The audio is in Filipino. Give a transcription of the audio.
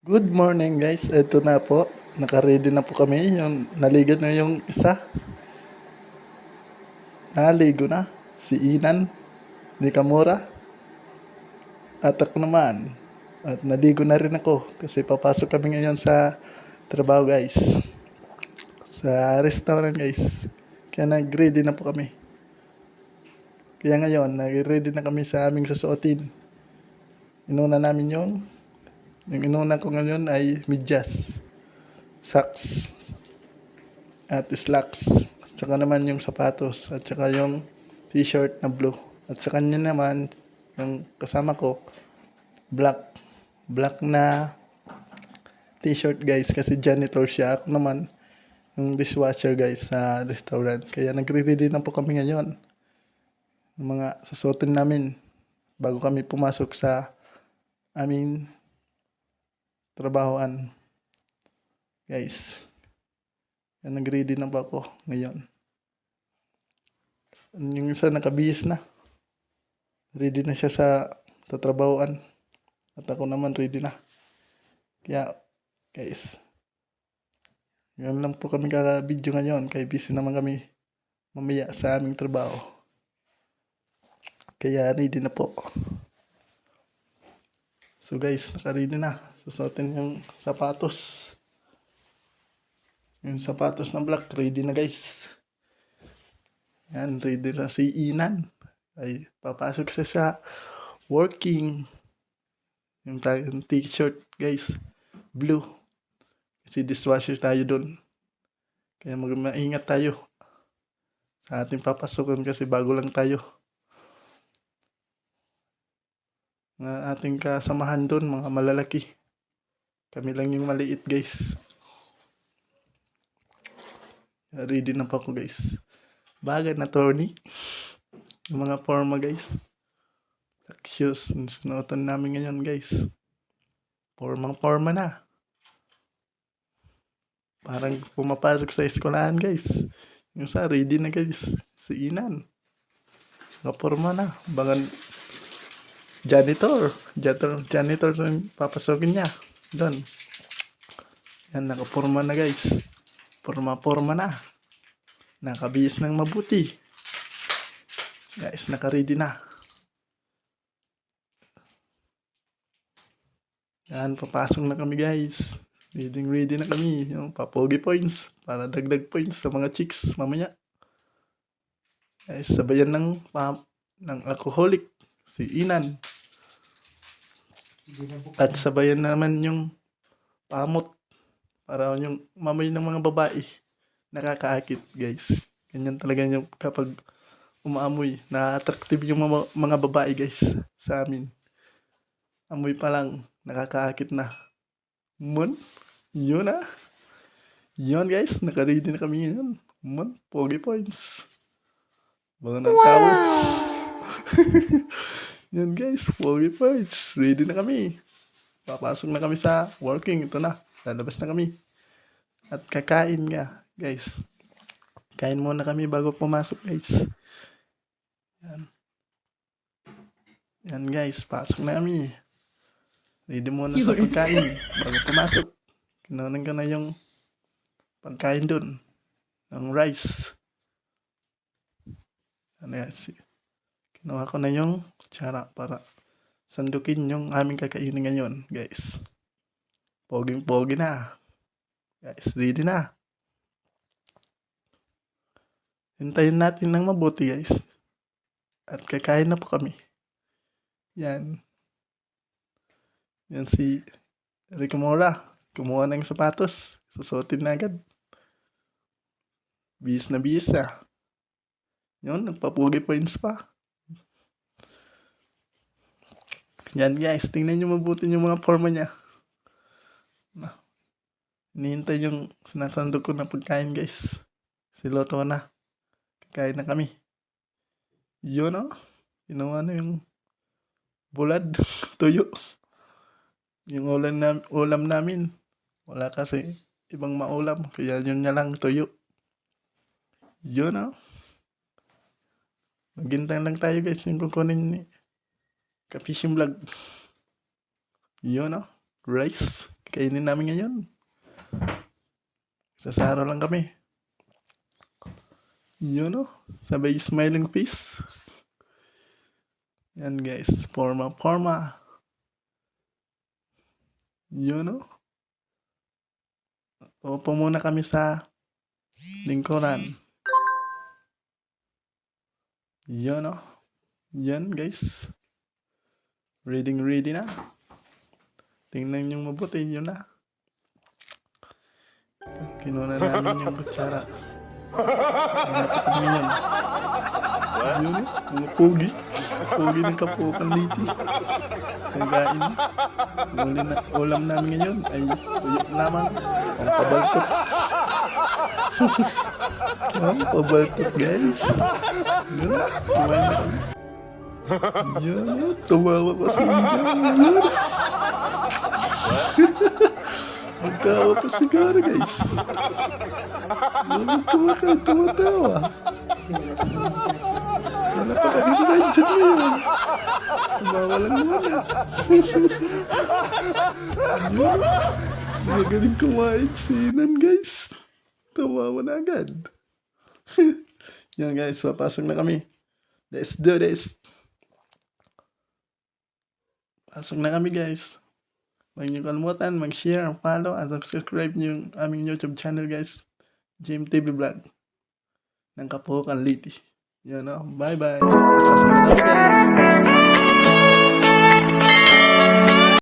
Good morning guys, eto na po. Naka-ready na po kami. Yung naligo na yung isa. Naligo na. Si Inan. Ni Kamura. At ako naman. At naligo na rin ako. Kasi papasok kami ngayon sa trabaho guys. Sa restaurant guys. Kaya nag-ready na po kami. Kaya ngayon, nag-ready na kami sa aming susuotin. Inuna namin yung inuna ko ngayon ay medyas, socks, at slacks. At saka naman yung sapatos. At saka yung t-shirt na blue. At sa kanya naman, yung kasama ko, black. Black na t-shirt guys. Kasi janitor siya. Ako naman, yung dishwasher guys sa restaurant. Kaya nagre-ready na po kami ngayon. Yung mga susuotin namin bago kami pumasok sa aming trabahoan. Guys, yan nag-ready na po ako ngayon. Yung isa nakabihis na. Ready na siya sa tatrabahoan. At ako naman ready na. Kaya guys, yan lang po kami kaka-video ngayon. Kaya busy naman kami mamaya sa aming trabaho. Kaya ready na po. So guys, naka-ready na. Susuotin yung sapatos. Yung sapatos na black, ready na guys. Yan, ready na si Inan. Ay, papasok siya sa working. Yung t-shirt guys, blue. Kasi dishwasher tayo doon. Kaya maingat tayo sa ating papasukan kasi bago lang tayo. Mga ating kasamahan doon, mga malalaki. Kami lang yung maliit guys. Ready na pa ako guys. Bagay na Tony. Yung mga forma guys. Black shoes. Sinuotan namin ngayon guys. Formang-forma na. Parang pumapasok sa eskwelahan guys. Yung sa ready na guys. Si Inan. Nakaporma na. Bangan janitor. Janitor yung papasokin niya. Doon. Yan, nakaporma na guys. Porma na. Nakabihis ng mabuti. Guys, naka-ready na. Yan, papasok na kami guys. Ready na kami. Yung papogi points. Para dagdag points sa mga chicks mamaya. Guys, sabayan ng alcoholic. Si Inan. At sabayan naman yung pamot. Para yung mamay ng mga babae. Nakakaakit guys. Ganyan talaga yung kapag umaamoy. Na-attractive yung mga babae guys sa amin. Amoy pa lang. Nakakaakit na. Yun ah. Yun guys. Naka-ready na kami ngayon. Pogi points. Mga ng tao. Yan guys. Pogi points. Ready na kami. Papasok na kami sa working. Ito na. Lalabas na kami. At kakain nga guys. Kain muna kami bago pumasok guys. Yan. Yan guys. Pasok na kami. Ready muna sa pagkain bago pumasok. Kinunan ko na yung pagkain dun. Ng rice. Ano yan? Kinuha ko na yung kutsara para sandukin yung aming kakainin ngayon guys. Poging-pogi na. Guys, ready na. Hintayin natin ng mabuti guys. At kakain na po kami. Yan. Yan si Rico Mora. Kumuha ng sapatos. Susuotin na agad. Bihis na bihis ah. Yun, nagpapugi points pa. Yan guys, tingnan nyo mabuti yung mga forma niya. Hinihintay yung sinasandok ko na pagkain guys. Siloto na. Kakain na kami. Yun oh. Ginawa na yung bulad. Tuyo. Yung ulam namin. Wala kasi ibang maulam. Kaya yun na lang tuyo. Yun oh. Maghintay lang tayo guys. Yung kukunin ni Ka-Fishing Vlog. Yun oh. Rice. kainin namin ngayon. Sasaro lang kami. Yun o. Sabay smiling face. Yan guys. Forma. Yun o. Upo muna kami sa lingkuran. Yun o. Yan guys. Ready na. Tingnan nyo mabuti. Yun na. Kinuna namin yung kutsara. Napakami yun. Yun eh. Mga pogi. Pogi ng Kapuokan Liti. Kagain. Ulam namin ngayon ay tuyok lamang. Ang pabaltok. Ang pabaltok guys. Yun. Kumain na kami. Yun eh. Tumawa pa si Igan. Yun. Magtawa pa siguro guys. Tumatawa. Wala pa kami nandiyan ngayon. Tumawa lang muna. Magaling kumain si Inan guys. Tumawa na agad. Yan guys, papasok na kami. Let's do this. Pasok na kami guys. Huwag niyo kalimutan mag-share, follow, at subscribe niyo yung aming YouTube channel guys. GMTV Vlog ng Kapuokan Liti. Yan o. Bye-bye. Pasok na kami guys.